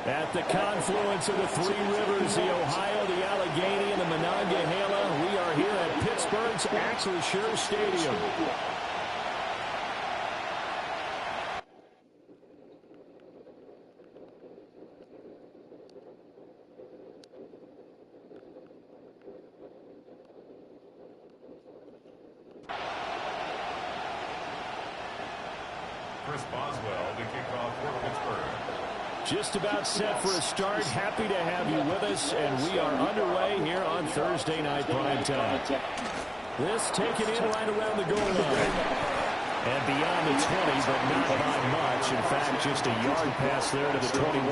At the confluence of the three rivers, the Ohio, the Allegheny, and the Monongahela, we are here at Pittsburgh's Acrisure Stadium. Just about set for a start. Happy to have you with us, and we are underway here on Thursday Night Primetime. This taken in right around the goal line. And beyond the 20, but not by much. In fact, just a yard pass there to the 21.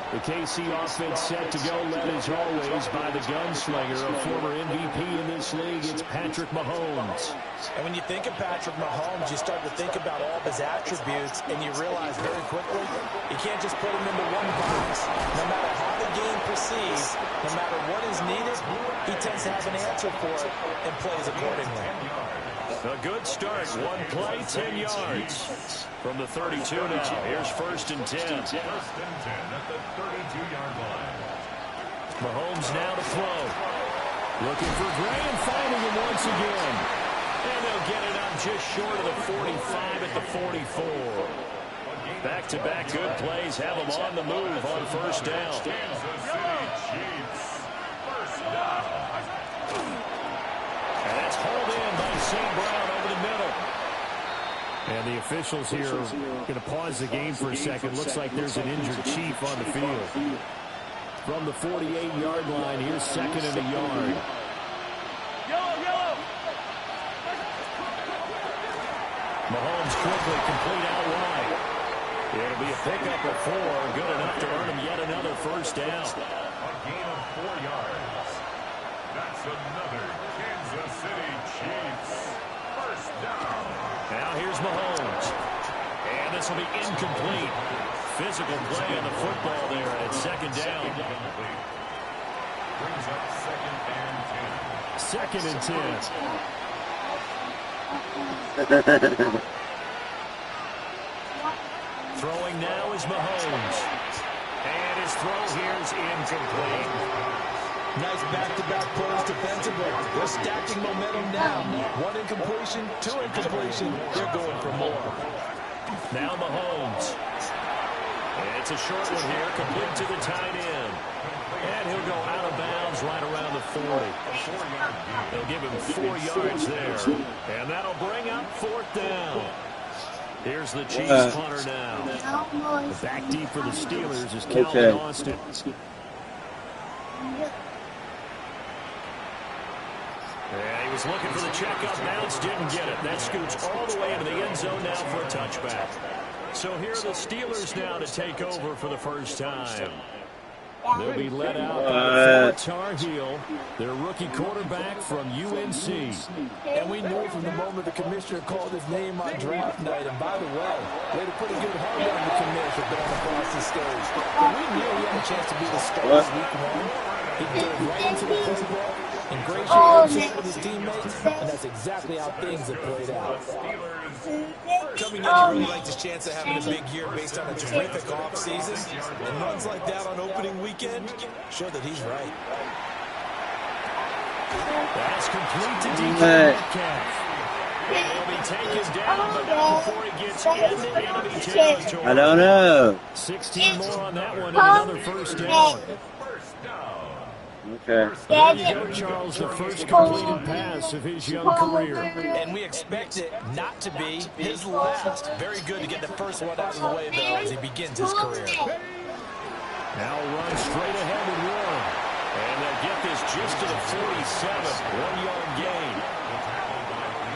The KC offense set to go, led as always by the gunslinger, a former MVP in this league. It's Patrick Mahomes. And when you think of Patrick Mahomes, you start to think about all of his attributes, and you realize very quickly you can't just put him into one box. No matter how the game proceeds, no matter what is needed, he tends to have an answer for it and plays accordingly. A good start. One play, 10 yards. From the 32 now. Here's 1st and 10. 1st and 10 at the 32-yard line. Mahomes now to throw. Looking for Gray and finding him once again. And they'll get it up just short of the 45 at the 44. Back-to-back good plays have them on the move on 1st down. Kansas City Chiefs. 1st down. And that's hauled in by St. Brown over the middle. And the officials here are going to pause the game for a second. Looks like there's an injured Chief on the field. From the 48-yard line, here's 2nd and a yard. Mahomes quickly complete out wide. It'll be a pickup of 4. Good enough to earn him yet another 1st down. A gain of 4 yards. That's another Kansas City Chiefs 1st down. Now here's Mahomes. And this will be incomplete. Physical play on the football there at 2nd down. Brings up 2nd and 10. 2nd and 10. Throwing now is Mahomes. And his throw here is incomplete. Nice back-to-back plays defensively. They're stacking momentum now. 1 incompletion, 2 incompletion. They're going for more. Now Mahomes. It's a short one here, complete to the tight end. And he'll go out of bounds right around the 40. They'll give him 4 yards there. And that'll bring up 4th down. Here's the Chiefs punter now. Back deep for the Steelers is Calvin Austin. Yeah, he was looking for the check-up bounce, didn't get it. That scoots all the way into the end zone now for a touchback. So here are the Steelers now to take over for the 1st time. They'll be led out by Tar Heel, their rookie quarterback from UNC. And we knew from the moment the commissioner called his name on draft night. And by the way, they had a pretty good heart on the commissioner going across the stage. But we knew he had a chance to be the starter week 1. He dove right into the football, ingratiated himself with his teammates, and that's exactly how things have played out. Coming in, he really liked his chance of having a big year based on a terrific offseason. And runs like that on opening weekend show that he's right. That's complete to DK Metcalf. He'll be taken down, but not before he gets into enemy territory. I don't know. 16 more on that one and another 1st down. Okay. There you go, Charles, the first completed pass of his young career. And we expect it not to be his last. Very good to get the first one out of the way, though, as he begins his career. Now run straight ahead with Warren. And they'll get this just to the 47. 1-yard gain.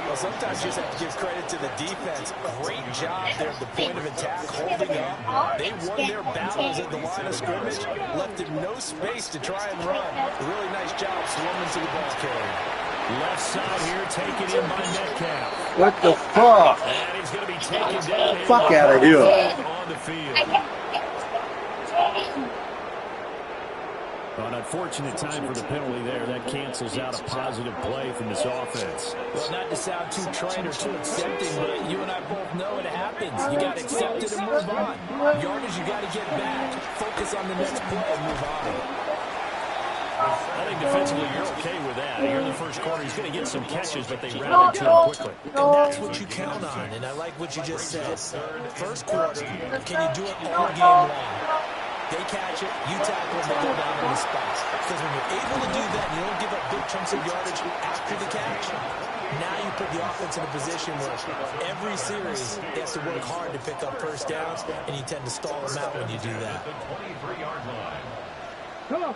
Well, sometimes you just have to give credit to the defense. Great job there at the point of attack, holding up. They won their battles at the line of scrimmage, left him no space to try and run. A really nice job swarming to the ball carrier. Left side here taken in by Metcalf. What the fuck? And he's going to be taken down. Fuck out of here. On the field. Well, an unfortunate time for the penalty there. That cancels out a positive play from this offense. Well, not to sound too trite or too accepting, but you and I both know it happens. You got to accept it and move on. Yardage, you got to get back. Focus on the next play and move on. I think defensively you're okay with that. Here in the first quarter, he's going to get some catches, but they rally to him quickly. And that's what you count on, and I like what you just said. First quarter, can you do it all game long? They catch it, you tackle them, they go down in the spots. Because when you're able to do that, you don't give up big chunks of yardage after the catch. Now you put the offense in a position where every series they have to work hard to pick up first downs, and you tend to stall them out when you do that. Come on.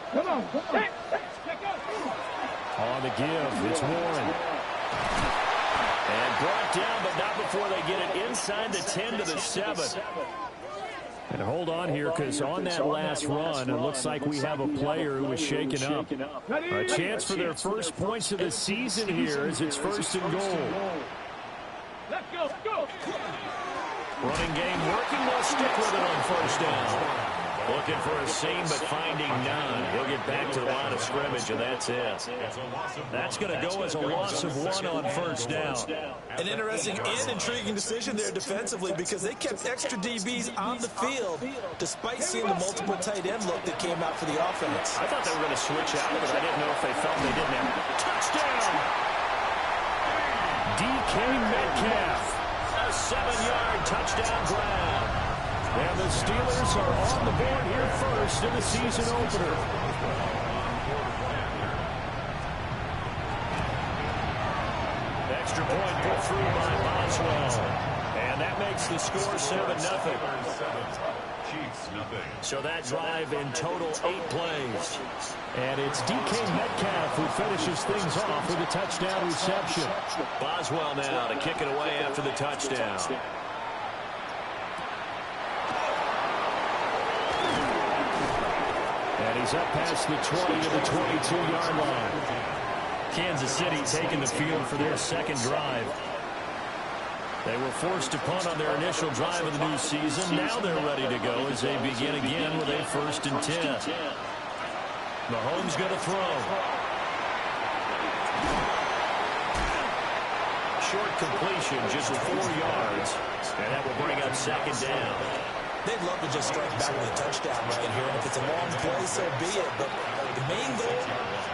On the give, it's Warren. And brought down, but not before they get it inside the 10 to the 7. And hold on here, because on that last run, it looks like we have a player who was shaken up. A chance for their first points of the season here as it's 1st and goal. Let's go. Running game working. They'll stick with it on 1st down. Looking for a seam, but finding none. He'll get back to the line of scrimmage, and that's it. That's going to go as a loss of 1 on 1st down. An interesting and intriguing decision there defensively, because they kept extra DBs on the field despite seeing the multiple tight end look that came out for the offense. I thought they were going to switch out, but I didn't know if they felt they didn't have it. Touchdown! DK Metcalf. A 7-yard touchdown grab. And the Steelers are on the board here first in the season opener. Extra point put through by Boswell. And that makes the score 7-0. Chiefs, nothing. So that drive in total 8 plays. And it's DK Metcalf who finishes things off with a touchdown reception. Boswell now to kick it away after the touchdown. And he's up past the 20 to the 22-yard line. Kansas City taking the field for their second drive. They were forced to punt on their initial drive of the new season. Now they're ready to go as they begin again with a 1st and 10. Mahomes going to throw. Short completion, just 4 yards. And that will bring up 2nd down. They'd love to just strike back with a touchdown right here, and if it's a long play, so be it. But the main goal,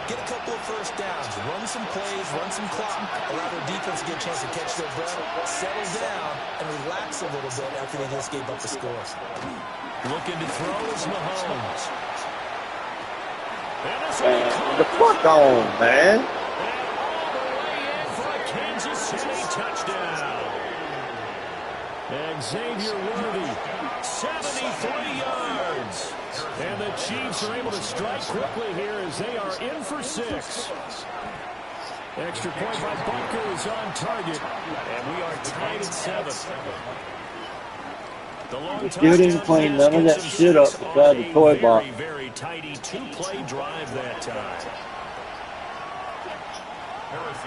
get a couple of first downs, run some plays, run some clock, allow their defense to get a chance to catch their breath, settle down, and relax a little bit after they just gave up the score. Looking to throw is Mahomes. Man, the fuck on, man. And all the way in for a Kansas City touchdown. And Xavier Worthy, 73 yards. And the Chiefs are able to strike quickly here as they are in for 6. Extra point by Bunker is on target. And we are tied at 7. The long Still didn't clean none of that shit up beside the toy box. Very tidy 2-play drive that time.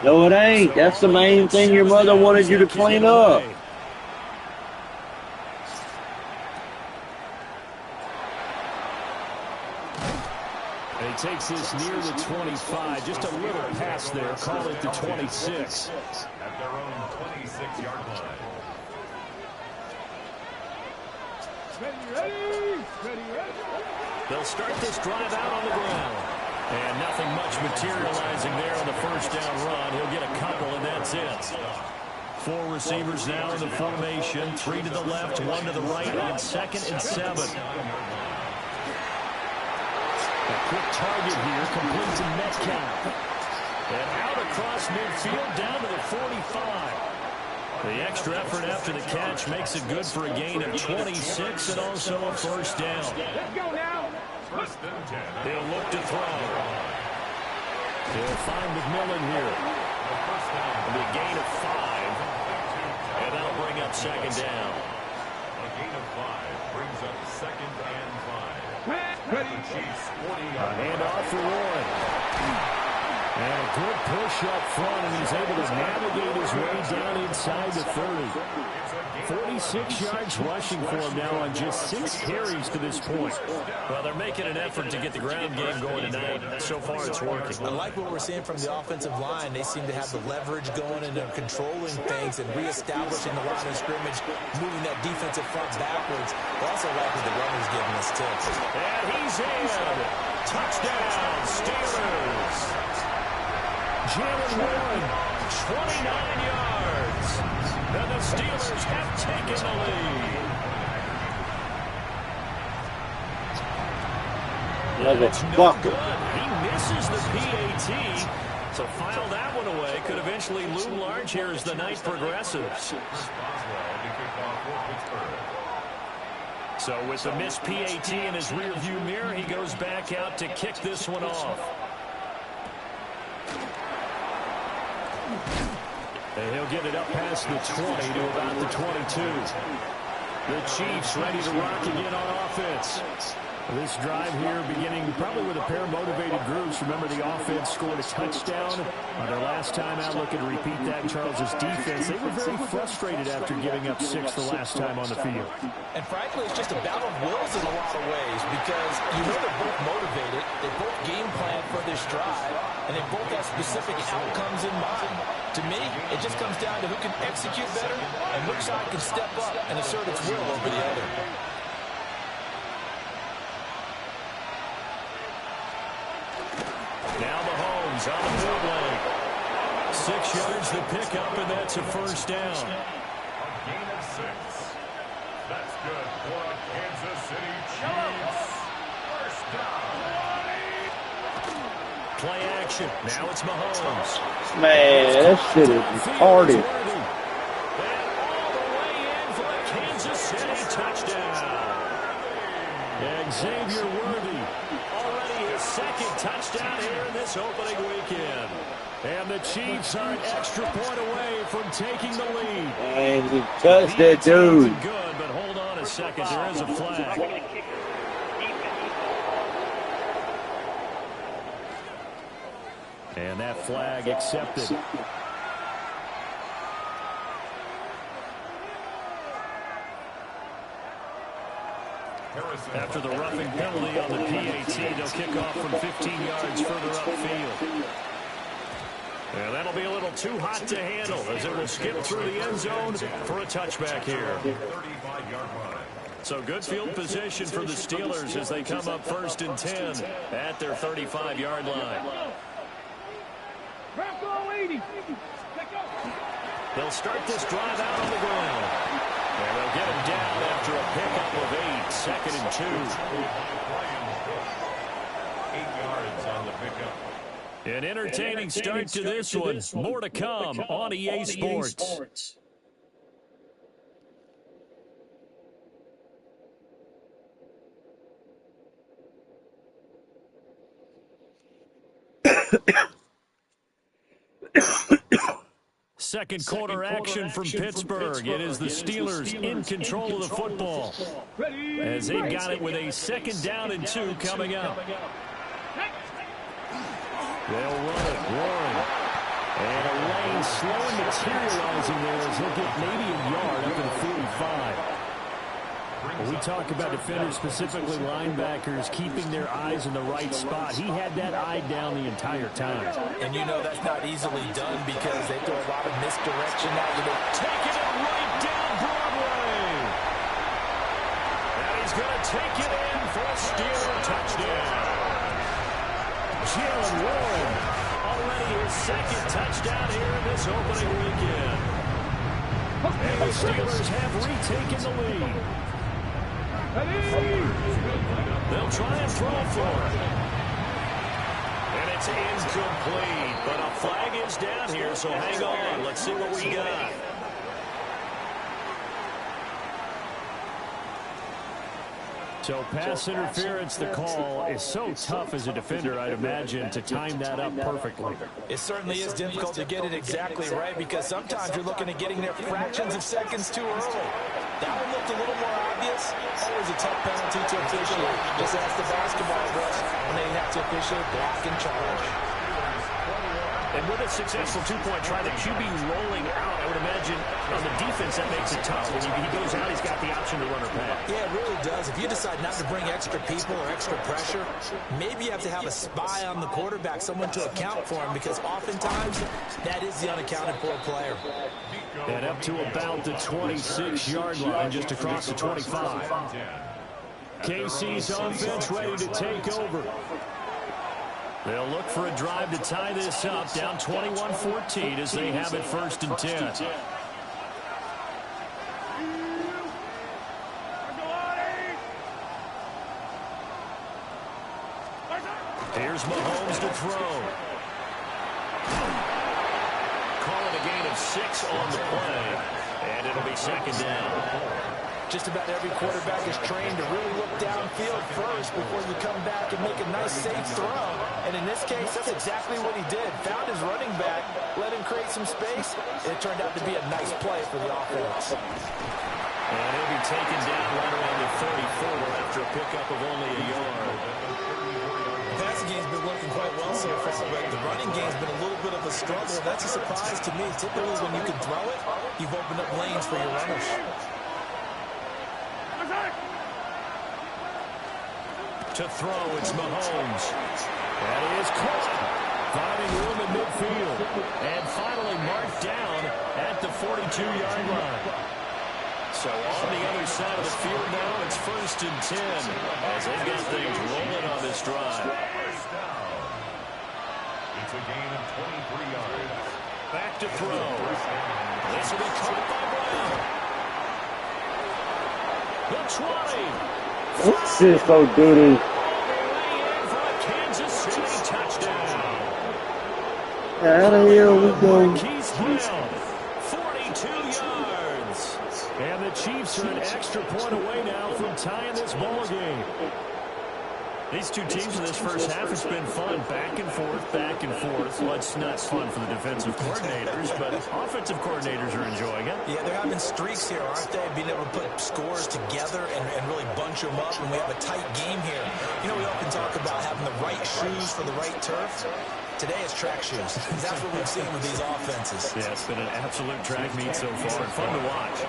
No, it ain't. That's the main thing your mother wanted you to clean up. And he takes this near the 25. Just a little pass there. Call it the 26. At their own 26-yard line. They'll start this drive out on the ground. And nothing much materializing there on the first down run. He'll get a couple, and that's it. 4 receivers now in the formation. 3 to the left, 1 to the right on 2nd and 7. A quick target here, complete to Metcalf. And out across midfield, down to the 45. The extra effort after the catch makes it good for a gain of 26 and also a first down. Let's go now. 1st and 10. They'll look to throw. They'll find McMillan here. It'll be a gain of 5. And that'll bring up 2nd down. A gain of 5 brings up 2nd and 5. Ready. Chiefs 40 A handoff for Warren. And a good push up front, and he's able to navigate his way down inside the 30. 46 yards rushing for him now on just 6 carries to this point. Well, they're making an effort to get the ground game going tonight. So far, it's working. I like what we're seeing from the offensive line. They seem to have the leverage going, and they're controlling things and reestablishing the line of scrimmage, moving that defensive front backwards. They also like what the runner's giving us, too. And he's in. Touchdown, Steelers. Jalen Warren, 29 yards. And the Steelers have taken the lead. It's no good. He misses the PAT. So file that one away. Could eventually loom large here as the night progresses. So with the missed PAT in his rearview mirror, he goes back out to kick this one off. And he'll get it up past the 20 to about the 22. The Chiefs ready to rock again on offense. This drive here beginning probably with a pair of motivated groups. Remember, the offense scored a touchdown on their last time out. Looking to repeat that in Charles's defense. They were very frustrated after giving up 6 the last time on the field. And frankly, it's just a battle of wills in a lot of ways because you know they're both motivated. They both game plan for this drive, and they both have specific outcomes in mind. To me, it just comes down to who can execute better and which side can step up and assert its will over the other. Now Mahomes on the bootleg. 6 yards to pick up, and that's a first down. A gain of 6. That's good for a Kansas City Chiefs. First down. Play action. Now it's Mahomes. Man, that shit is retarded. And all the way in for a Kansas City touchdown. And Xavier Worthy, already his second touchdown here in this opening weekend. And the Chiefs are an extra point away from taking the lead. And he touched that dude. Good, but hold on a second. There is a flag. And that flag accepted. After the roughing penalty on the PAT, they'll kick off from 15 yards further upfield. And that'll be a little too hot to handle as it will skip through the end zone for a touchback here. 35-yard line. So good field position for the Steelers as they come up 1st and 10 at their 35-yard line. They'll start this drive out on the ground. And they'll get him down after a pickup of 8, 2nd and 2. 8 yards on the pickup. An entertaining start to this one. More to come on EA Sports. Second quarter action from Pittsburgh. It is the Steelers in control of the football as they've got it with a 2nd down and 2 coming up. They'll run it, Warren. And a lane slowly materializing there as he'll get maybe a yard up to the 45. When we talk about defenders, specifically linebackers, keeping their eyes in the right spot, he had that eye down the entire time. And you know that's not easily done because they throw a lot of misdirection at you. Taking it right down Broadway. And he's going to take it in for a Steeler touchdown. Jalen Warren, already his 2nd touchdown here in this opening weekend. And the Steelers have retaken the lead. They'll try and throw for it. And it's incomplete, but a flag is down here, so hang on. Let's see what we got. So pass interference, the call is so tough as a defender, I'd imagine, to time that up perfectly. It certainly is difficult to get it exactly right because sometimes you're looking at getting there fractions of seconds too early. That one looked a little more obvious. Always a tough penalty to officiate. Just ask the basketball refs when they have to officiate block and charge. And with a successful two-point try, the QB rolling out, I would imagine on the defense that makes it tough. When he goes out, he's got the option to run or pass. Yeah, it really does. If you decide not to bring extra people or extra pressure, maybe you have to have a spy on the quarterback, someone to account for him, because oftentimes that is the unaccounted for player. And up to about the 26-yard line, just across the 25. KC's offense ready to take over. They'll look for a drive to tie this up, down 21-14 as they have it 1st and 10. Here's Mahomes to throw. Call it a gain of 6 on the play, and it'll be 2nd down. Just about every quarterback is trained to really look downfield first before you come back and make a nice, safe throw. And in this case, that's exactly what he did. Found his running back, let him create some space, and it turned out to be a nice play for the offense. And he'll be taken down right around the 34 after a pickup of only a yard. The passing game's been working quite well so far, but the running game's been a little bit of a struggle. That's a surprise to me. Typically, when you can throw it, you've opened up lanes for your runners. To throw, it's Mahomes. That is caught. Finding room in midfield. And finally marked down at the 42-yard line. So on the other side of the field now, it's 1st and 10 as they've got things rolling on this drive. First down. It's a gain of 23 yards. Back to throw. This will be caught by Brown. The 20. What's this for duty? Kansas City touchdown. Out of here we go. Keith Brown, 42 yards. And the Chiefs are an extra point away now from tying this ball game. These two teams in this first half, it's been fun. Back and forth, back and forth. Well, it's not fun for the defensive coordinators, but offensive coordinators are enjoying it. Yeah, they're having streaks here, aren't they? Being able to put scores together and really bunch them up, and we have a tight game here. You know, we often talk about having the right shoes for the right turf. Today it's track shoes. That's what we've seen with these offenses. Yeah, it's been an absolute track meet so far, and fun to watch.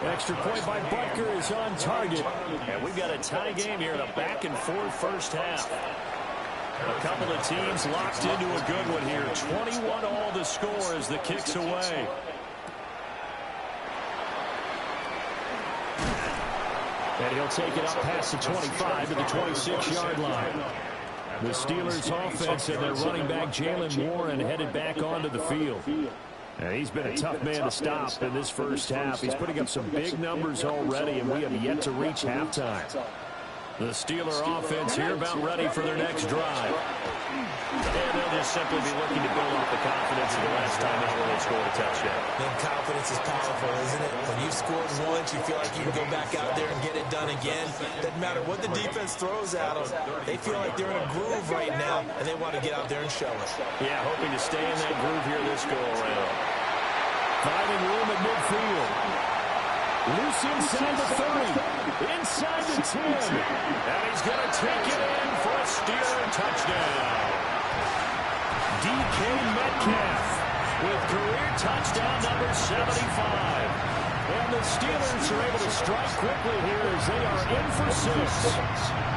Extra point by Butker is on target. And we've got a tie game here in a back-and-forth first half. A couple of teams locked into a good one here. 21-all the score as the kick's away. And he'll take it up past the 25 to the 26-yard line. The Steelers offense and their running back Jalen Warren headed back onto the field. And he's been a tough man to stop in this first half. He's putting up some big numbers already, and we have yet to reach halftime. The Steeler offense here about ready for their next drive. And they'll just simply be looking to build off the confidence of the last time they scored a touchdown. And confidence is powerful, isn't it? When you've scored once, you feel like you can go back out there and get it done again. Doesn't matter what the defense throws at them. They feel like they're in a groove right now, and they want to get out there and show it. Yeah, hoping to stay in that groove here this go-around. Finding room at midfield. Loose inside the 30. Inside the 10. And he's going to take it in for a Steeler touchdown. DK Metcalf with career touchdown number 75. And the Steelers are able to strike quickly here as they are in for 6.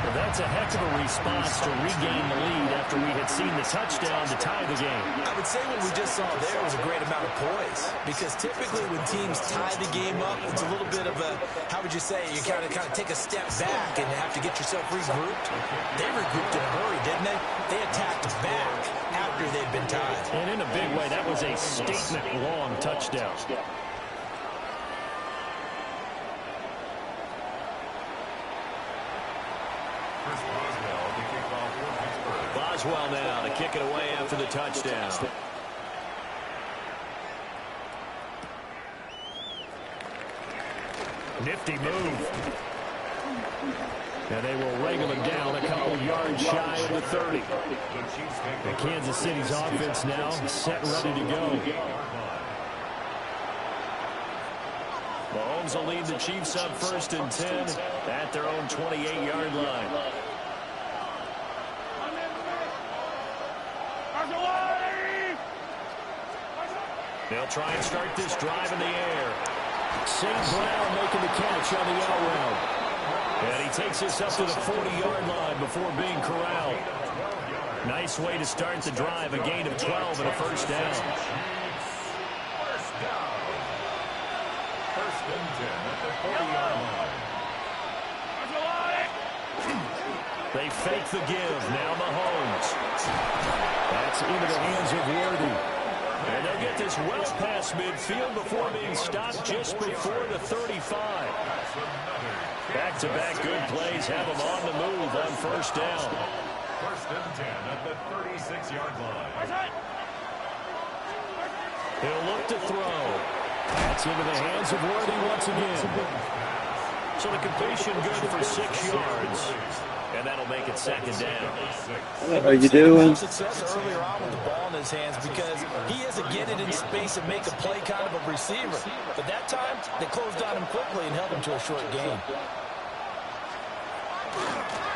Well, that's a heck of a response to regain the lead after we had seen the touchdown to tie the game. I would say what we just saw there was a great amount of poise, because typically when teams tie the game up, it's a little bit of a, how would you say, you kind of take a step back and have to get yourself regrouped. They regrouped in a hurry, didn't they? They attacked back after they'd been tied. And in a big way, that was a statement-long touchdown. Boswell now to kick it away after the touchdown. Nifty move. And they will wrangle him down a couple yards shy of the 30. And Kansas City's offense now set ready to go. Mahomes will lead the Chiefs up 1st and 10 at their own 28-yard line. They'll try and start this drive in the air. St. Brown making the catch on the out route. And he takes this up to the 40-yard line before being corralled. Nice way to start the drive, a gain of 12 and a first down. First down. First and 10 at the 40-yard line. They fake the give. Now Mahomes. That's into the hands of Worthy. And they'll get this well past midfield before being stopped just before the 35. Back-to-back good plays have them on the move on first down. First and 10 at the 36-yard line. He'll look to throw. That's into the hands of Worthy once again. So the completion good for 6 yards. And that'll make it second down. What are you doing? Success earlier on with the ball in his hands because he has to get it in space and make a play kind of a receiver. But that time, they closed on him quickly and held him to a short gain.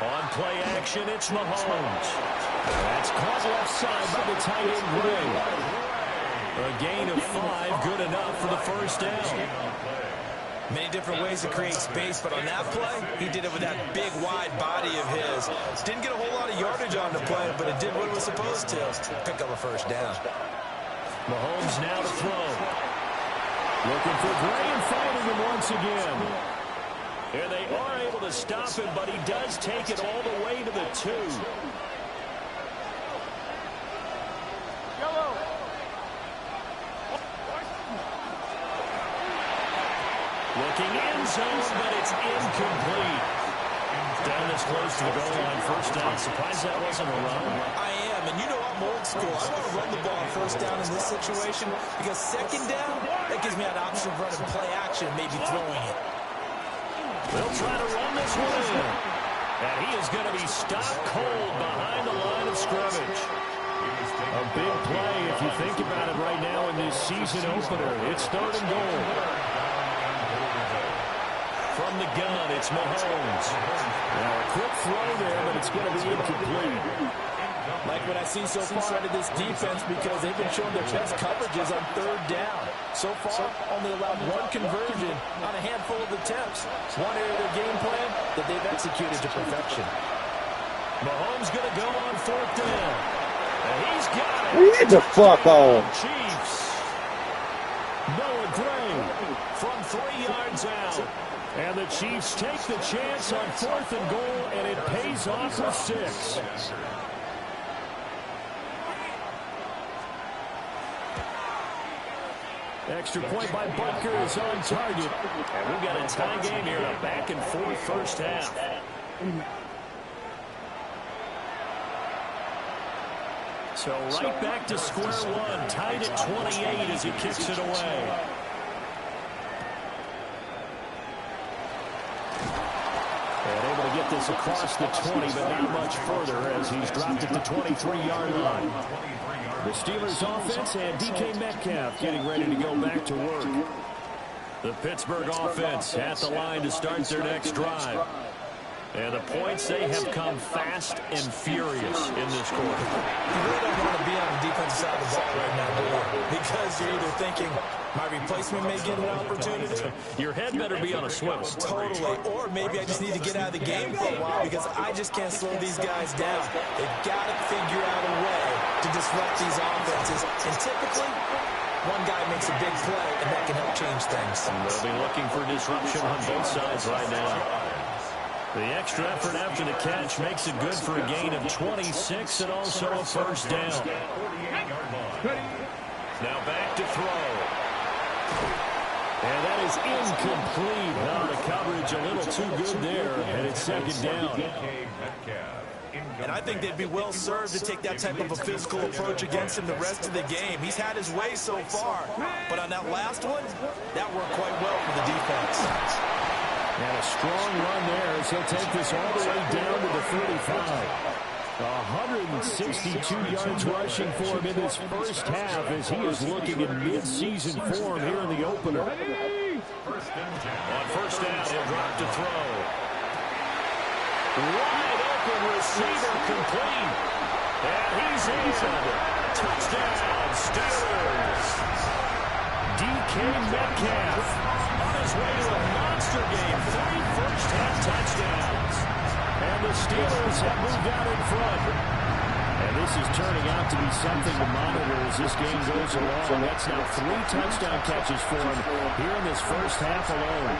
On play action, it's Mahomes. That's caught left side by the tight end Gray. A gain of 5, good enough for the first down. Many different ways to create space, but on that play, he did it with that big, wide body of his. Didn't get a whole lot of yardage on the play, but it did what it was supposed to. Pick up a first down. Mahomes now to throw. Looking for Gray and finding him once again. And they are able to stop him, but he does take it all the way to the 2. Looking end zone, but it's incomplete. Down this close to the goal line, first down. Surprised that wasn't a run. I am, and you know I'm old school. I want to run the ball on first down in this situation because second down, that gives me an option of running play action, maybe throwing it. They'll try to run this one in. And he is going to be stopped cold behind the line of scrimmage. A big play if you think about it right now in this season opener. It's third and goal. From the gun, it's Mahomes. Now a quick throw there, but it's going to be incomplete. Like what I see so far out of this defense because they've been showing their best coverages on third down. So far, only allowed one conversion on a handful of attempts. One area of their game plan that they've executed to perfection. Mahomes going to go on fourth down. And he's got it. Get the fuck on. Chiefs. Noah Gray From 3 yards out. and the Chiefs take the chance on fourth and goal, and it pays off with 6. Extra point by Butker is on target. And we've got a tie game here, a back and forth first half. So right back to square one, tied at 28 as he kicks it away. And able to get this across the 20, but not much further as he's dropped at the 23-yard line. The Steelers offense and DK Metcalf getting ready to go back to work. The Pittsburgh offense at the line to start their next drive. And the points, they have come fast and furious in this quarter. You really don't want to be on the defensive side of the ball right now, do you? Because you're either thinking, my replacement may get an opportunity. Your head better be on a swivel. Totally. Or maybe I just need to get out of the game for a while because I just can't slow these guys down. They've got to figure out a way to disrupt these offenses. And typically, one guy makes a big play, and that can help change things. And they'll be looking for disruption on both sides right now. The extra effort after the catch makes it good for a gain of 26 and also a first down. Now back to throw. And that is incomplete. Now the coverage a little too good there, and it's second down. And I think they'd be well served to take that type of a physical approach against him the rest of the game. He's had his way so far. But on that last one, that worked quite well for the defense. And a strong run there as he'll take this all the way down to the 35. 162 yards rushing for him in this first half as he is looking in mid-season form here in the opener. On first down, he'll drop to throw. Wide open receiver complete. And he's in. Touchdown, Steelers. DK Metcalf on his way to a monster game. 3 first-half touchdowns. And the Steelers have moved out in front. And this is turning out to be something to monitor as this game goes along. That's now 3 touchdown catches for him here in this first half alone.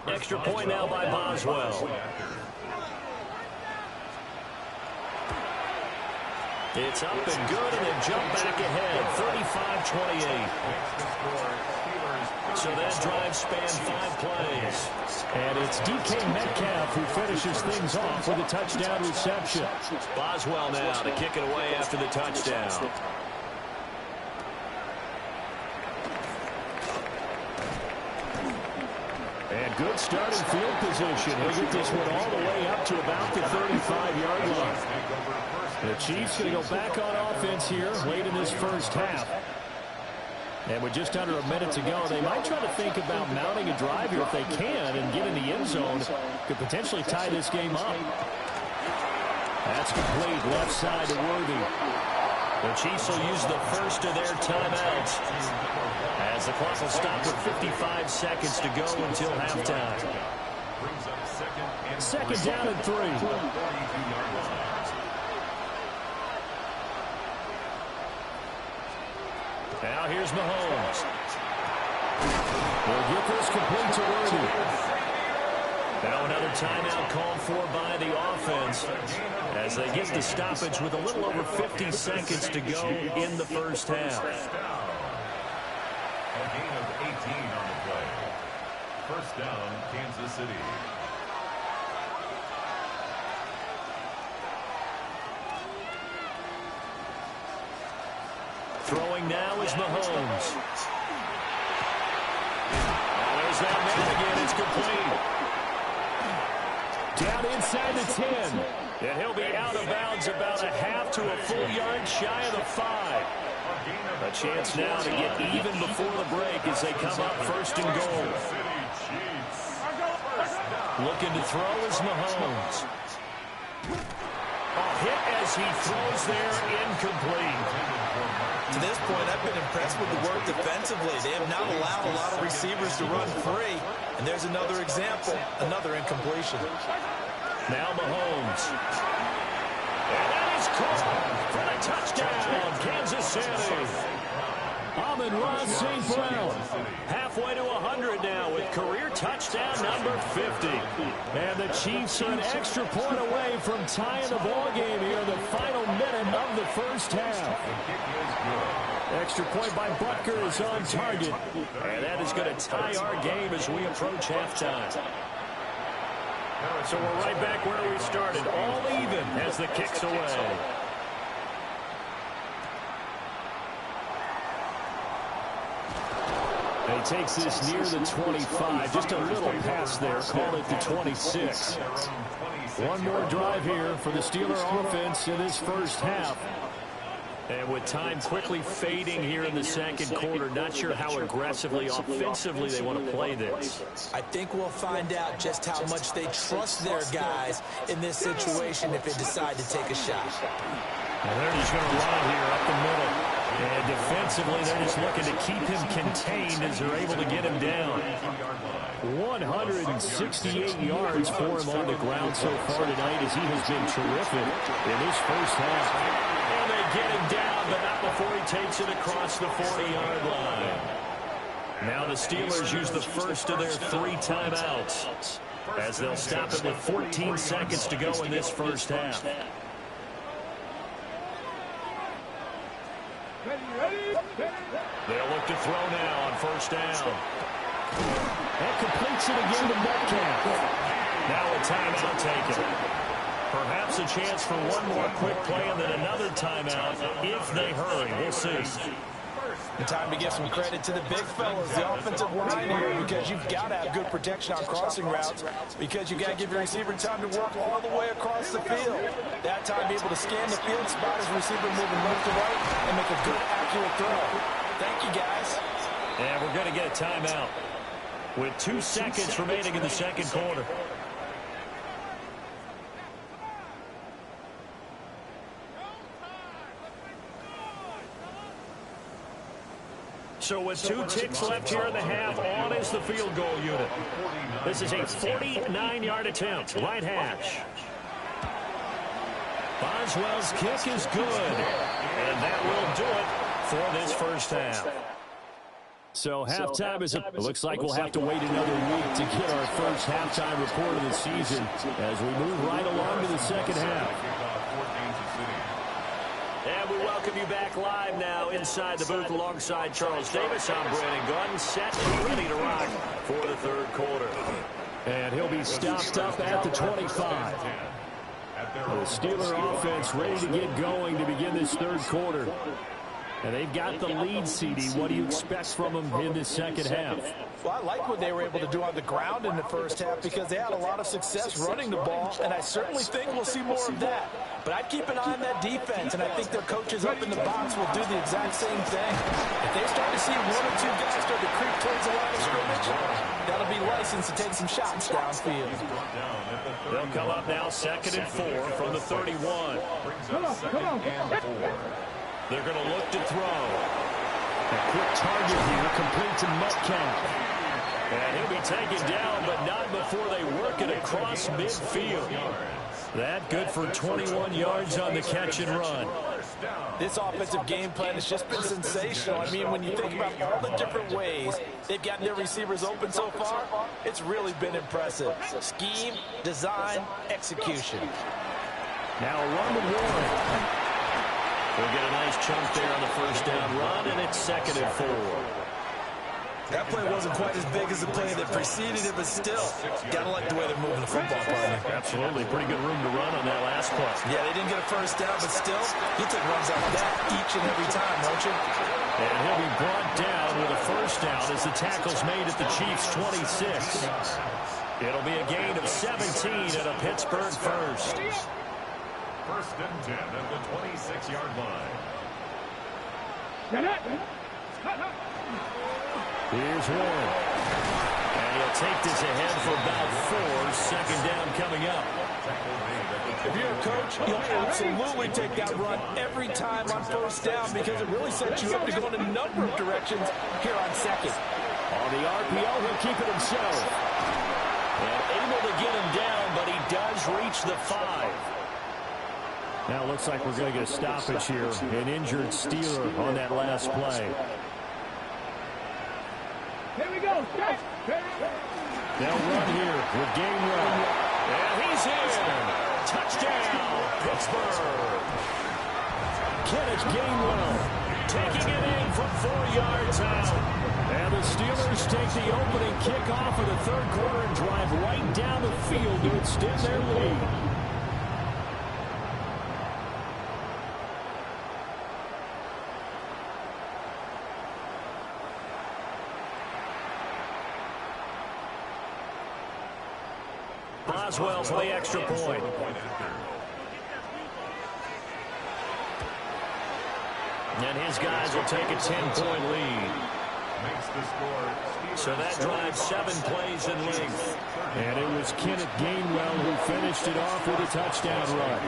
Extra point now by Boswell. It's up and good, and they jump back ahead, 35-28. So that drive spanned 5 plays. And it's DK Metcalf who finishes things off with a touchdown reception. Boswell now to kick it away after the touchdown. And good starting field position. He'll get this one all the way up to about the 35-yard line. The Chiefs going to go back on offense here late in this first half. And with just under a minute to go, they might try to think about mounting a drive here if they can and get in the end zone. Could potentially tie this game up. That's complete left side to Worthy. The Chiefs will use the first of their timeouts as the clock will stop with 55 seconds to go until halftime. Second down and 3. Now here's Mahomes. We'll get this complete to Worthy. Now another timeout called for by the offense as they get the stoppage with a little over 50 seconds to go in the first half. A gain of 18 on the play. First down, Kansas City. Throwing now is Mahomes. There's that man again. It's complete. Down inside the 10. And he'll be out of bounds about a half to a full yard shy of the 5. A chance now to get even before the break as they come up first and goal. Looking to throw is Mahomes. A hit as he throws there, incomplete. To this point, I've been impressed with the work defensively. They have not allowed a lot of receivers to run free. And there's another example, another incompletion. Now Mahomes. And that is caught for the touchdown, Kansas City. Amon-Ra St. Brown. Halfway to 100 now with career touchdown number 50. And the Chiefs are an extra point away from tying the ball game here in the final minute of the first half. Extra point by Butker is on target. And that is going to tie our game as we approach halftime. So we're right back where we started, all even as the kick's away. And he takes this near the 25, just a little pass there, call it the 26. One more drive here for the Steeler offense in this first half. And with time quickly fading here in the second quarter, not sure how aggressively, offensively they want to play this. I think we'll find out just how much they trust their guys in this situation if they decide to take a shot. And they're just going to run here up the middle. And defensively, they're just looking to keep him contained as they're able to get him down. 168 yards for him on the ground so far tonight as he has been terrific in this first half. And they get him down, but not before he takes it across the 40-yard line. Now the Steelers use the first of their 3 timeouts as they'll stop it with 14 seconds to go in this first half. They'll look to throw now on first down. That completes it again to Metcalf. Now a timeout taken. Perhaps a chance for one more quick play and then another timeout if they hurry. We'll see. And time to give some credit to the big fellas, the offensive line here, because you've got to have good protection on crossing routes, because you've got to give your receiver time to work all the way across the field. That time, be able to scan the field, spot his receiver moving left to right, and make a good, accurate throw. Thank you, guys. And we're going to get a timeout with 2 seconds remaining in the second quarter. So with 2 ticks left here in the half, on is the field goal unit. This is a 49-yard attempt, right hash. Boswell's kick is good, and that will do it for this first half. So halftime is it looks like we'll have to wait another week to get our first halftime report of the season as we move right along to the second half. And we welcome you back live now inside the booth alongside Charles Davis. I'm Brandon Gunn, set and ready to rock for the third quarter. And he'll be stopped up at the 25. The Steeler offense ready to get going to begin this third quarter. And they've got the lead, CD. What do you expect from them in this second half? Well, I like what they were able to do on the ground in the first half because they had a lot of success running the ball, and I certainly think we'll see more of that. But I'd keep an eye on that defense, and I think their coaches up in the box will do the exact same thing. If they start to see 1 or 2 guys start to creep towards the line of scrimmage, that'll be license to take some shots downfield. They'll come up now 2nd and 4 from the 31. Come on. They're going to look to throw. A quick target here, complete to Metcalf. And he'll be taken down, but not before they work it across midfield. That good for 21 yards on the catch and run. This offensive game plan has just been sensational. I mean, when you think about all the different ways they've gotten their receivers open so far, it's really been impressive. Scheme, design, execution. Now a run to Warren. We'll get a nice chunk there on the first down run, and it's 2nd and 4. That play wasn't quite as big as the play that preceded it, but still, gotta like the way they're moving the football, partner. Absolutely. Pretty good room to run on that last play. Yeah, they didn't get a first down, but still, you take runs out of that each and every time, don't you? And he'll be brought down with a first down as the tackle's made at the Chiefs' 26. It'll be a gain of 17 at a Pittsburgh first. 1st and 10 at the 26-yard line. Here's Warren. And he'll take this ahead for about 4. 2nd down coming up. If you're a coach, you'll absolutely take that run every time on first down because it really sets you up to go in a number of directions here on 2nd. On the RPO, he'll keep it himself. And able to get him down, but he does reach the 5. Now it looks like we're going to get a stoppage here. An injured Steeler on that last play. Here we go. They'll run here with Gainwell. And he's in. Touchdown, Pittsburgh. Kenneth Gainwell taking it in from 4 yards out. And the Steelers take the opening kickoff of the third quarter and drive right down the field to extend their lead. Boswell for the extra point. And his guys will take a 10-point lead. So that drives 7 plays in length. And it was Kenneth Gainwell who finished it off with a touchdown run.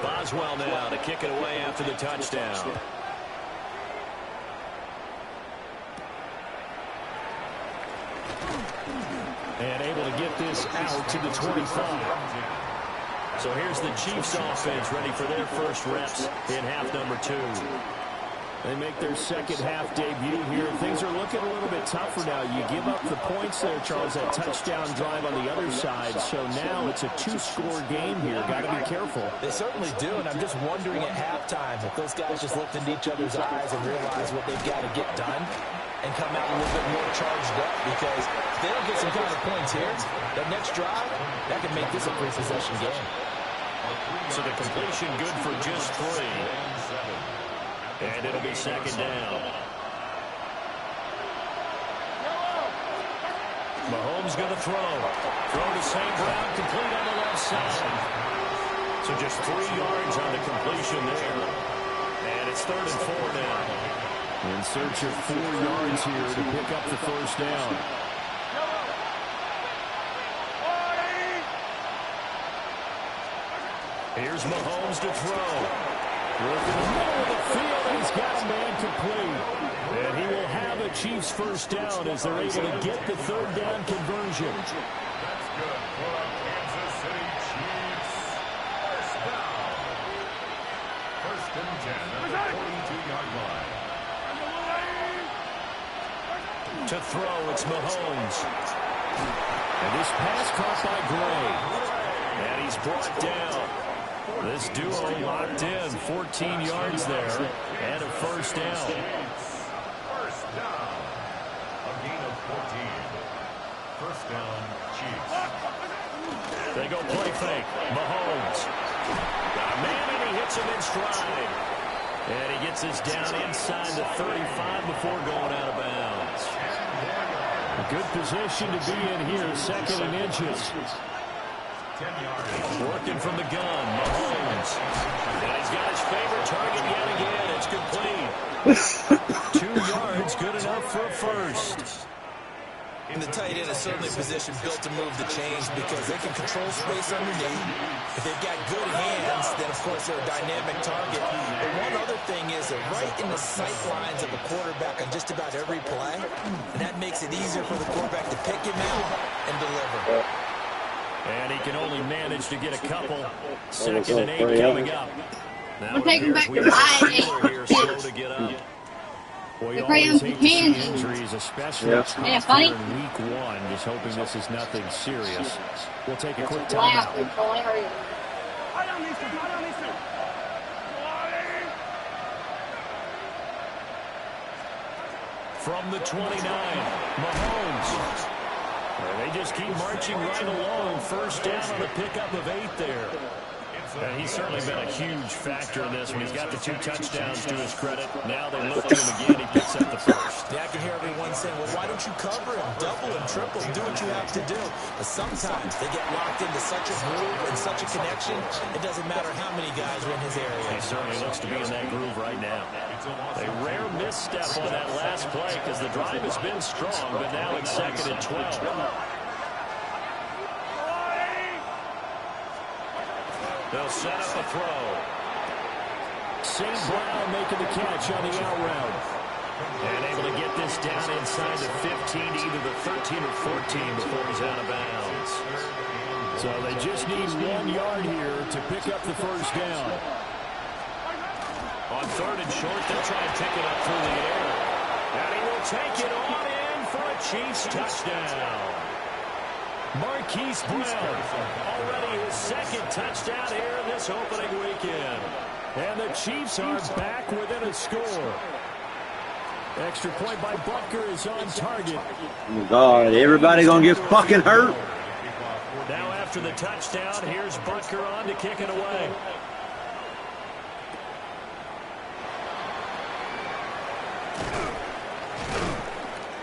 Boswell now to kick it away after the touchdown. And able to get this out to the 25. So here's the Chiefs offense ready for their first reps in half number 2. They make their second half debut here. Things are looking a little bit tougher now. You give up the points there, Charles, that touchdown drive on the other side. So now it's a 2-score game here. Got to be careful. They certainly do, and I'm just wondering at halftime if those guys just looked into each other's eyes and realize what they've got to get done and come out a little bit more charged up, because if they don't get some kind of points here, that next drive, that could make this a 3-possession game. So the completion good for just 3. And it'll be 2nd down. Mahomes going to throw. Throw to St. Brown, complete on the left side. So just 3 yards on the completion there. And it's 3rd and 4 now. In search of 4 yards here to pick up the first down. Here's Mahomes to throw. Look in the middle of the field, and he's got a man complete. And he will have a Chiefs first down as they're able to get the 3rd down conversion. That's good for the Kansas City Chiefs. First down. 1st and 10 at the 42-yard line. To throw, it's Mahomes. And this pass caught by Gray. And he's brought down. This duo locked in, 14 yards there, and a first down. First down. A gain of 14. First down, Chiefs. They go play fake. Mahomes. Got a man, and he hits him in stride. And he gets us down inside the 35 before going out of bounds. A good position to be in here, 2nd and inches. 10 yards. Working from the gun, Mahomes. And he's got his favorite target yet again. It's complete. 2 yards, good enough for a first. And the tight end is certainly a position built to move the chains because they can control space underneath. If they've got good hands, then, of course, they're a dynamic target. But one other thing is they're right in the sight lines of a quarterback on just about every play, and that makes it easier for the quarterback to pick him out and deliver. And he can only manage to get a couple. 2nd and 8 coming up. Now We'll take him back to here, slow to get up. Well, They're you playing always hate to see hands. injuries, especially Yeah. here funny. in week 1. Just hoping this is nothing serious. We'll take a quick Laugh timeout. is hilarious. From the 29, Mahomes. And they just keep marching right along. First down on a pickup of 8 there. And he's certainly been a huge factor in this when he's got the 2 touchdowns to his credit. Now they look to him again. He picks up the first. Yeah, I can hear everyone saying, well, why don't you cover him, double him, triple him, do what you have to do. But sometimes they get locked into such a groove and such a connection, it doesn't matter how many guys are in his area. He certainly looks to be in that groove right now. A rare misstep on that last play because the drive has been strong, but now it's 2nd and 12. They'll set up a throw. St. Brown making the catch on the out route. And able to get this down inside the 15 to either the 13 or 14 before he's out of bounds. So they just need 1 yard here to pick up the first down. On 3rd and short, they'll try and pick it up through the air. And he will take it on in for a Chiefs touchdown. Marquise Brown, already his 2nd touchdown here in this opening weekend. And the Chiefs are back within a score. Extra point by Butker is on target. Oh, God, everybody gonna get fucking hurt. Now after the touchdown, here's Butker on to kick it away.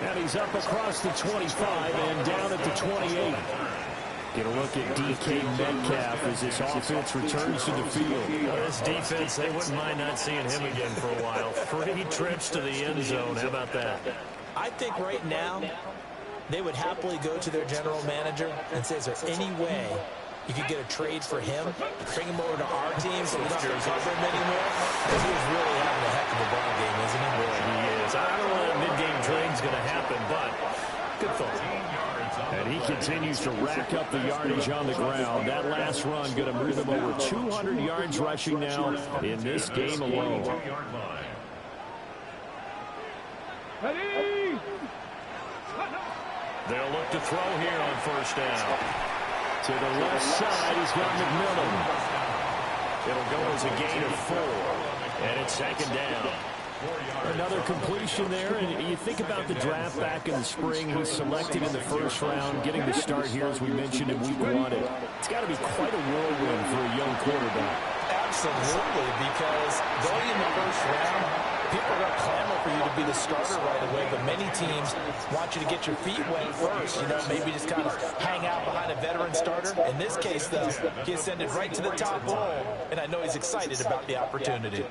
And he's up across the 25 and down at the 28. Get a look at DK Metcalf as this offense returns to the field. This defense, they wouldn't mind not seeing him again for a while. 3 trips to the end zone. How about that? I think right now they would happily go to their general manager and say, is there any way you could get a trade for him, bring him over to our team so we don't have to cover him anymore? Because he was really having a heck of a ball game, isn't he? Boy, he is. I don't know that mid-game trade's going to happen, but good thought. And he continues to rack up the yardage on the ground. That last run going to move him over 200 yards rushing now in this game alone. They'll look to throw here on first down. To the left side, he's got McMillan. It'll go as a gain of 4, and it's 2nd down. Another completion there, and you think about the draft back in the spring. He's selected in the first round, getting the start here, as we mentioned, in week 1. It's got to be quite a whirlwind for a young quarterback. Absolutely, because going in the first round, people are going to clamor for you to be the starter right away, but many teams want you to get your feet wet first. You know, maybe just kind of hang out behind a veteran starter. In this case, though, he ascended right to the top role, and I know he's excited about the opportunity.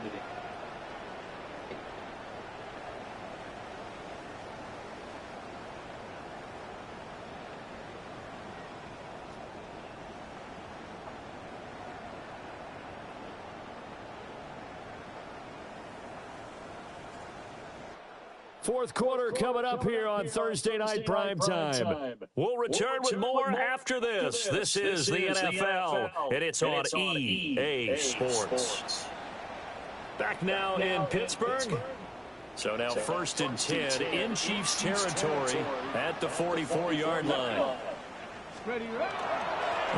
Fourth quarter coming up here on Thursday Night Prime Time. We'll return with more after this. This is the NFL, and it's on EA Sports. Back now in Pittsburgh. So now 1st and 10 in Chiefs territory at the 44-yard line.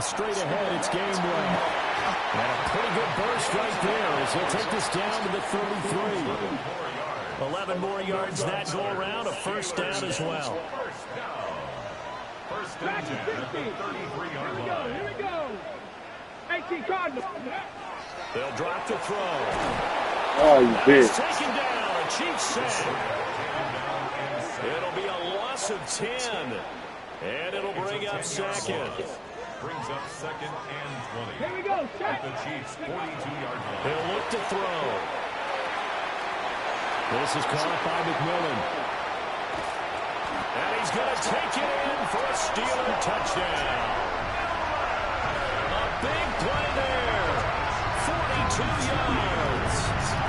Straight ahead, it's game one. And a pretty good burst right there as he'll take this down to the 33. 11 more yards that go around, a first down as well. First and 10 at the 33-yard line. Here we go. 18 Cardinals. They'll drop the throw. Oh, you bitch. Taken down. Chiefs sack. It'll be a loss of 10. And it'll bring up second. Brings up second and 20. Here we go. At the Chiefs' 42-yard line. He'll look to throw. This is caught by McMillan. And he's going to take it in for a Steeler touchdown. A big play there. 42 yards.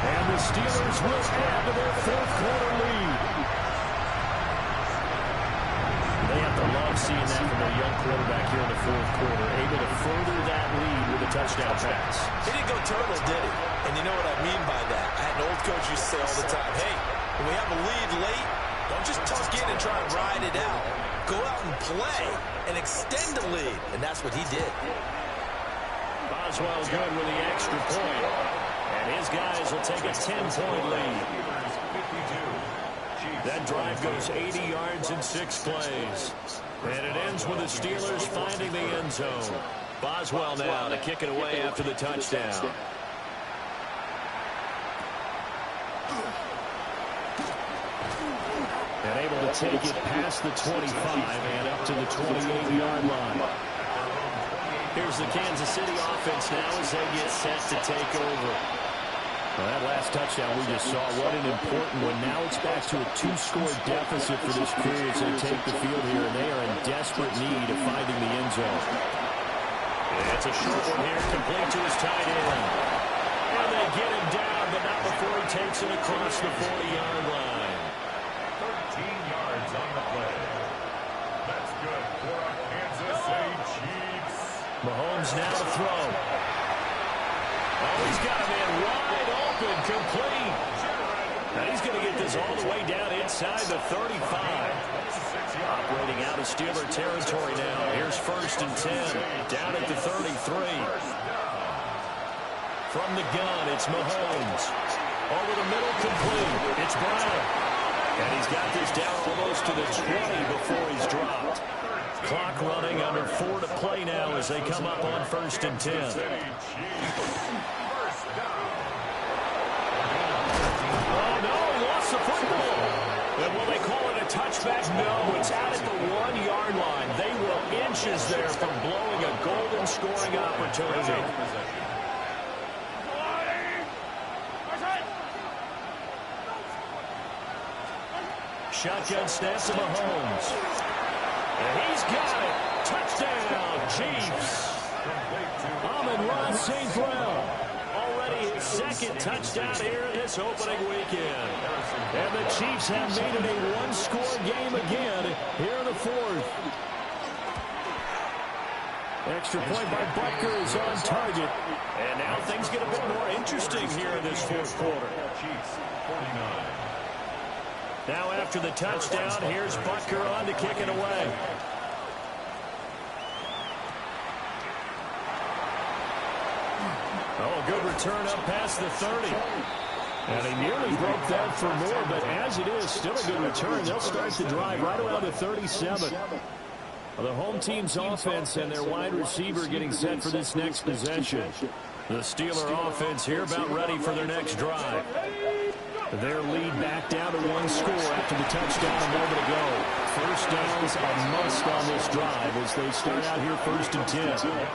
And the Steelers will add to their fourth quarter lead. They have to love seeing that from their young quarterback here in the fourth quarter, able to further that lead with a touchdown pass. He didn't go turtle, did he? And you know what I mean by that. I had an old coach used to say all the time, hey, when we have a lead late, don't just tuck in and try and ride it out. Go out and play and extend the lead. And that's what he did. Boswell good with the extra point. And his guys will take a 10-point lead. That drive goes 80 yards in 6 plays. And it ends with the Steelers finding the end zone. Boswell now to kick it away after the touchdown. And able to take it past the 25 and up to the 28-yard line. Here's the Kansas City offense now as they get set to take over. Well, that last touchdown we just saw, what an important one. Now it's back to a 2-score deficit for this crew as they take the field here, and they are in desperate need of finding the end zone. It's a short one here, complete to his tight end. And they get him down, but not before he takes it across the 40-yard line. 13 yards on the play. That's good for our Kansas City Chiefs. Mahomes now to throw. Oh, he's got him in wide open, complete. Now he's going to get this all the way down inside the 35. Operating out of Steeler territory now. Here's 1st and 10, down at the 33. From the gun, it's Mahomes. Over the middle, complete. It's Brown. And he's got this down almost to the 20 before he's dropped. Clock running, under 4 to play now as they come up on 1st and 10. Oh, no, he lost the football. And will they call it a touchback? No, it's out at the 1-yard line. They were inches there from blowing a golden scoring opportunity. Shotgun snap to Mahomes. And he's got it. Touchdown, Chiefs. Amon-Ra St. Brown. Already his second touchdown here in this opening weekend. And the Chiefs have made it a 1-score game again here in the fourth. Extra point by Butker is on target. And now things get a bit more interesting here in this fourth quarter. Chiefs, 49. Now after the touchdown, here's Butker on to kick it away. Oh, good return up past the 30. And he nearly broke that for more, but as it is, still a good return. They'll start the drive right around the 37. The home team's offense and their wide receiver getting set for this next possession. The Steeler offense here about ready for their next drive. Their lead back down to one score after the touchdown a moment ago. First downs a must on this drive as they start out here 1st and 10.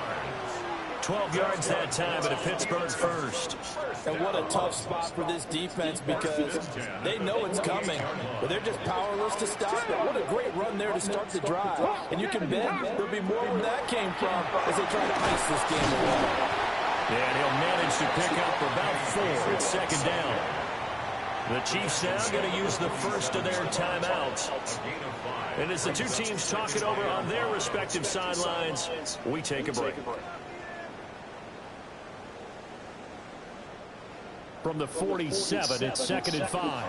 12 yards that time, and a Pittsburgh first. And what a tough spot for this defense because they know it's coming, but they're just powerless to stop it. What a great run there to start the drive. And you can bet there'll be more where that came from as they try to ice this game away. And he'll manage to pick up about 4 at 2nd down. The Chiefs now going to use the first of their timeouts. And as the two teams talk it over on their respective sidelines, we take a break. From the 47, it's 2nd and 5.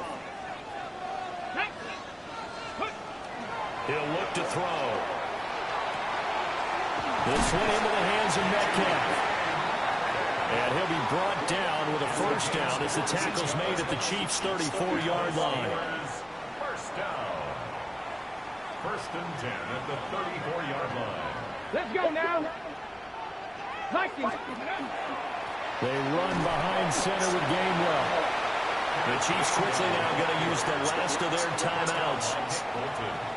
He'll look to throw. This one into the hands of Metcalf. And he'll be brought down with a first down as the tackle's made at the Chiefs' 34-yard line. First down. 1st and 10 at the 34-yard line. Let's go now. Vikings. They run behind center with Gainwell. The Chiefs quickly now going to use the last of their timeouts.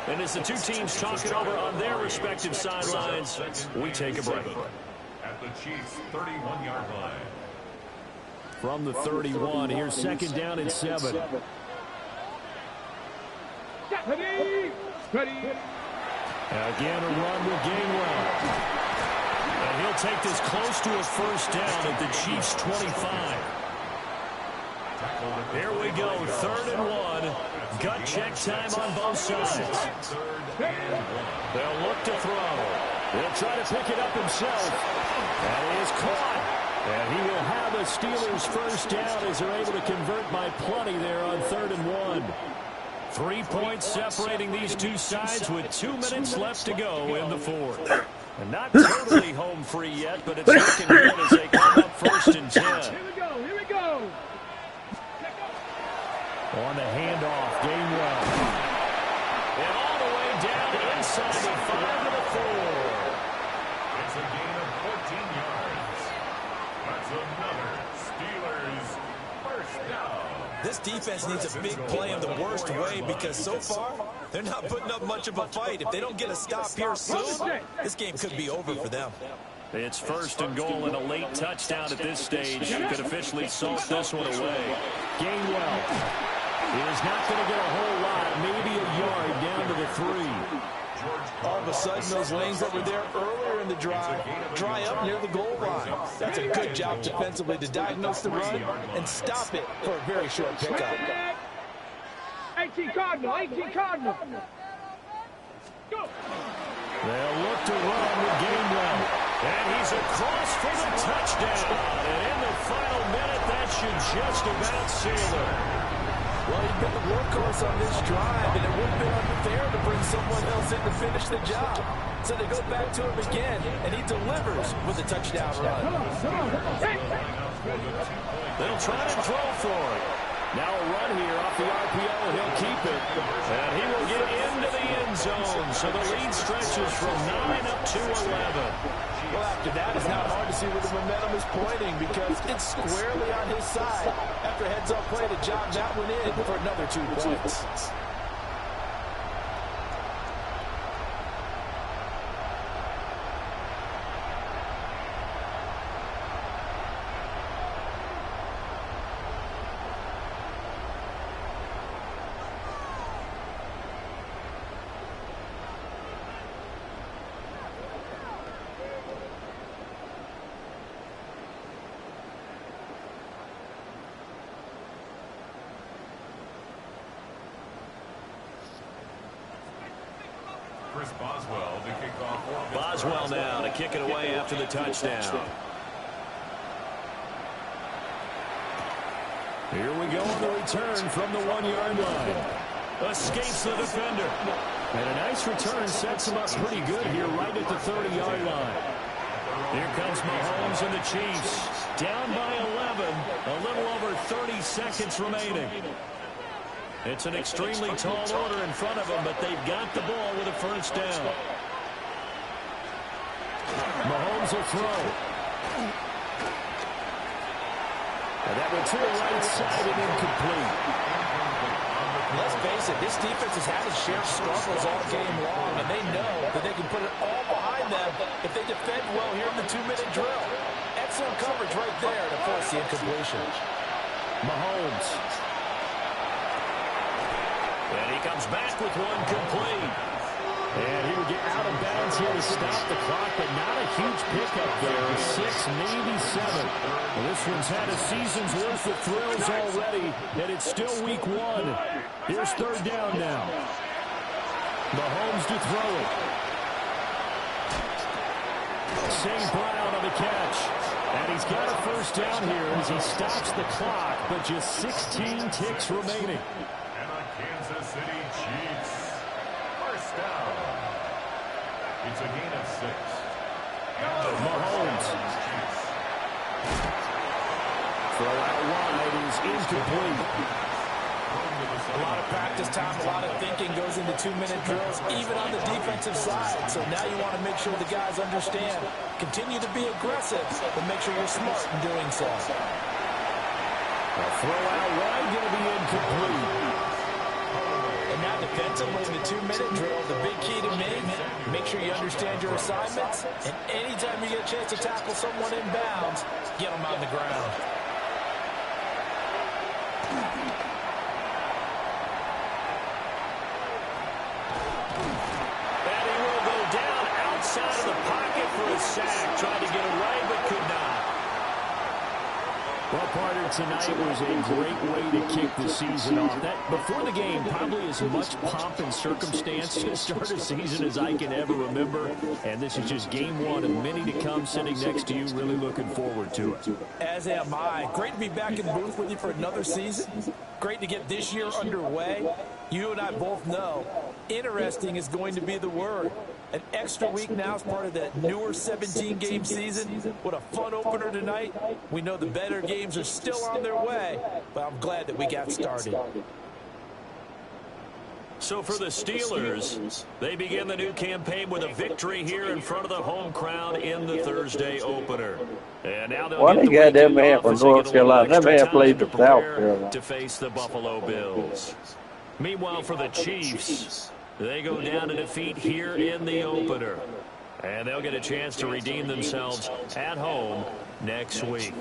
And as the two teams talk it over on their respective sidelines, we take a break. At the Chiefs' 31-yard line. From the 31, here's 2nd down and 7. Ready. Ready. Again, a run with Gainwell. And he'll take this close to a first down at the Chiefs' 25. Here we go, 3rd and 1. Gut check time on both sides. They'll look to throw. He'll try to pick it up himself. And he is caught. And he will have the Steelers first down as they're able to convert by plenty there on 3rd and 1. 3 points separating these two sides with 2 minutes left to go in the 4th. And not totally home free yet, but it's looking good as they come up 1st and 10. Here we go. Here we go. On the handoff, Gainwell. And all the way down inside the 5 to the 4. It's a gain of 14 yards. That's another Steelers first down. This defense needs a big play in the worst way because so far, they're not putting up much of a fight. If they don't get a stop here soon, this game could be over for them. It's 1st and goal and a late touchdown at this stage could officially salt this one away. Gainwell is not going to get a whole lot, maybe a yard down to the 3. All of a sudden, those lanes that were there earlier in the drive dry up near the goal line. That's a good job defensively to diagnose the run and stop it for a very short pickup. 18 Cardinal. 18 Cardinal. Go. They'll look to run with Gainwell. And he's across for the touchdown. And in the final minute, that should just about seal it. Well, he's been the workhorse on this drive, and it would have been unfair to bring someone else in to finish the job. So they go back to him again, and he delivers with a touchdown run. They'll try to throw for it. Now a run here off the RPO. He'll keep it. And he will get into the end zone. So the lead stretches from 9 up to 11. Well, after that, it's not hard to see where the momentum is pointing because it's squarely on his side. After a heads-up play to jog that one in for another 2 points. Boswell now to kick it away after the touchdown. Here we go on the return from the 1-yard line. Escapes the defender. And a nice return sets him up pretty good here right at the 30-yard line. Here comes Mahomes and the Chiefs. Down by 11. A little over 30 seconds remaining. It's an extremely tall order in front of them, but they've got the ball with a first down. Mahomes will throw. And that went to the right side and incomplete. Let's face it, this defense has had its share of struggles all game long, and they know that they can put it all behind them if they defend well here in the 2-minute drill. Excellent coverage right there to force the incompletion. Mahomes. And he comes back with one complete. And he would get out of bounds here to stop the clock, but not a huge pickup there. 6, maybe 7. Well, this one's had a season's worth of thrills already, and it's still week 1. Here's 3rd down now. Mahomes to throw it. St. Brown on the catch. And he's got a 1st down here as he stops the clock, but just 16 ticks remaining. And the Kansas City Chiefs. 1st down. It's a gain of 6. Mahomes. Throw out wide is incomplete. A lot of practice time, a lot of thinking goes into 2-minute drills, even on the defensive side. So now you want to make sure the guys understand. Continue to be aggressive, but make sure you're smart in doing so. A throw out wide, going to be incomplete. And now defensively in the 2-minute drill, the big key to me, make sure you understand your assignments. And anytime you get a chance to tackle someone in bounds, get them on the ground. Outside of the pocket for a sack. Tried to get away, but could not. Well, partner, tonight was a great way to kick the season off. That before the game, probably as much pomp and circumstance to start a season as I can ever remember. And this is just game 1 of many to come. Sitting next to you, really looking forward to it. As am I. Great to be back in the booth with you for another season. Great to get this year underway. You and I both know interesting is going to be the word. An extra week now as part of that newer 17-game season. What a fun opener tonight. We know the better games are still on their way, but I'm glad that we got started. So for the Steelers, they begin the new campaign with a victory here in front of the home crowd in the Thursday opener. And now they'll get the got that man weekend from off as they North get a little Carolina. That extra man time played to for South prepare Carolina. to face the Buffalo Bills. Meanwhile, for the Chiefs, they go down to defeat here in the opener. And they'll get a chance to redeem themselves at home next week.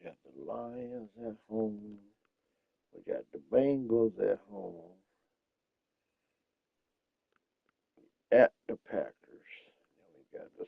got the Lions at home. We got the Bengals at home. At the Packers. And we got the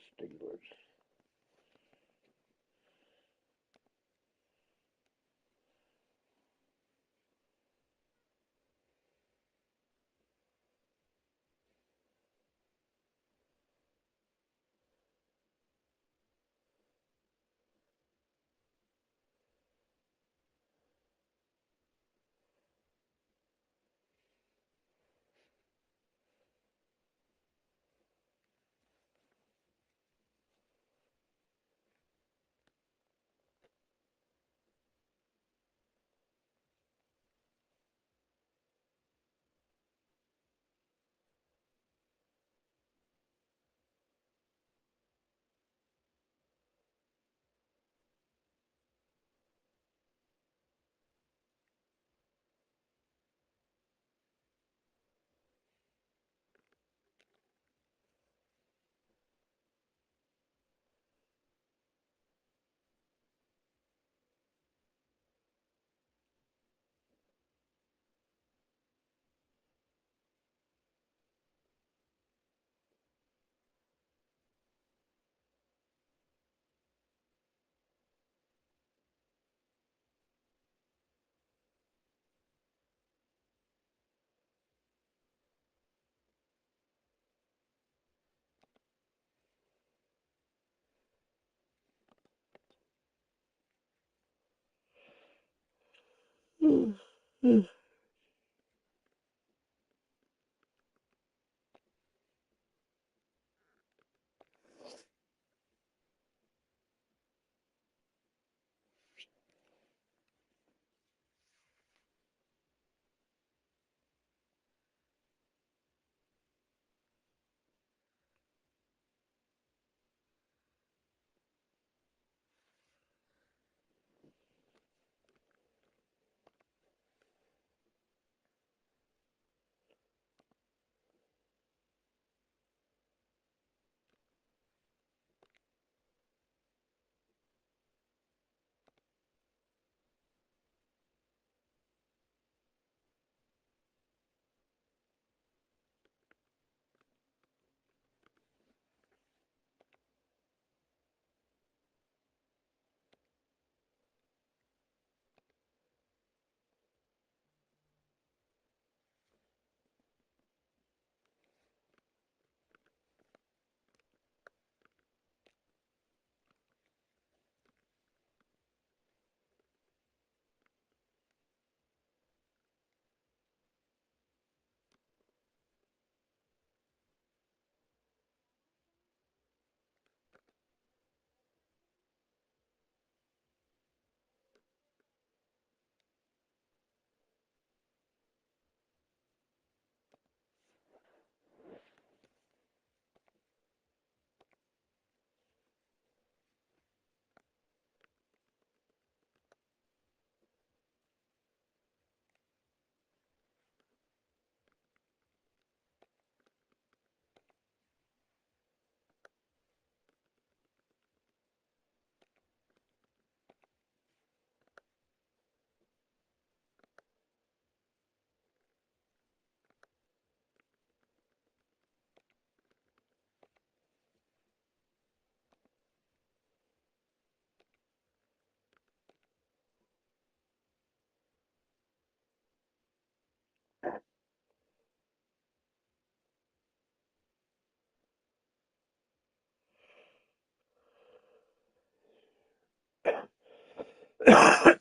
Steelers.